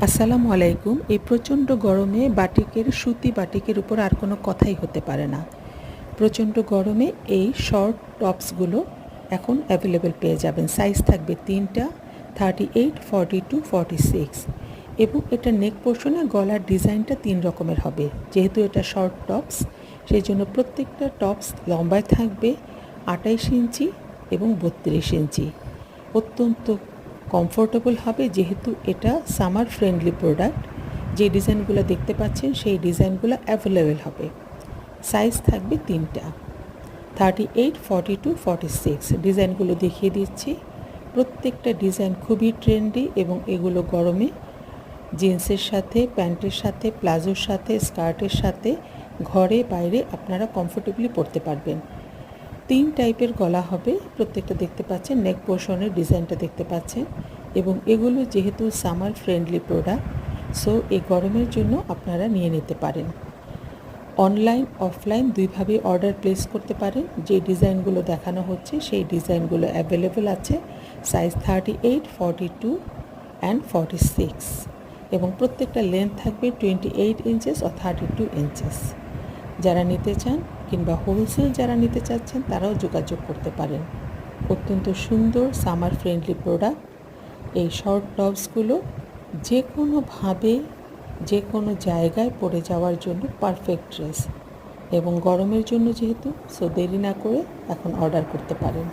আসসালামু আলাইকুম। এই প্রচণ্ড গরমে বাটিকের সুতি বাটিকের উপর আর কোনো কথাই হতে পারে না। প্রচণ্ড গরমে এই শর্ট টপসগুলো এখন অ্যাভেলেবেল পেয়ে যাবেন। সাইজ থাকবে 3টা, 38, 42, 46 এবং এটা নেক পোর্শনে গলার ডিজাইনটা 3 রকমের হবে। যেহেতু এটা শর্ট টপস, সেই জন্য প্রত্যেকটা টপস লম্বায় থাকবে 28 ইঞ্চি এবং 32 ইঞ্চি। অত্যন্ত কমফোর্টেবল হবে, যেহেতু এটা সামার ফ্রেন্ডলি প্রোডাক্ট। যে ডিজাইনগুলো দেখতে পাচ্ছেন সেই ডিজাইনগুলো অ্যাভেলেবেল হবে। সাইজ থাকবে 3টা, 38, 42, 46। ডিজাইনগুলো দেখিয়ে দিচ্ছি। প্রত্যেকটা ডিজাইন খুবই ট্রেন্ডি এবং এগুলো গরমে জিন্সের সাথে, প্যান্টের সাথে, প্লাজোর সাথে, স্কার্টের সাথে ঘরে বাইরে আপনারা কমফোর্টেবলি পরতে পারবেন। 3 টাইপের গলা হবে, প্রত্যেকটা দেখতে পাচ্ছেন। নেক পোর্শনের ডিজাইনটা দেখতে পাচ্ছেন এবং এগুলো যেহেতু সামার ফ্রেন্ডলি প্রোডাক্ট, সো এই গরমের জন্য আপনারা নিয়ে নিতে পারেন। অনলাইন অফলাইন দুইভাবে অর্ডার প্লেস করতে পারেন। যে ডিজাইনগুলো দেখানো হচ্ছে সেই ডিজাইনগুলো অ্যাভেলেবেল আছে। সাইজ 38, 42 অ্যান্ড 46 এবং প্রত্যেকটা লেন্থ থাকবে 28 ইঞ্চেস ও 32 ইঞ্চেস। যারা নিতে চান কিংবা হোলসেল যারা নিতে চাচ্ছেন তারাও যোগাযোগ করতে পারেন। অত্যন্ত সুন্দর সামার ফ্রেন্ডলি প্রোডাক্ট। এই শর্ট টপসগুলো যে কোনোভাবে যে কোনো জায়গায় পরে যাওয়ার জন্য পারফেক্ট ড্রেস এবং গরমের জন্য যেহেতু, সো দেরি না করে এখন অর্ডার করতে পারেন।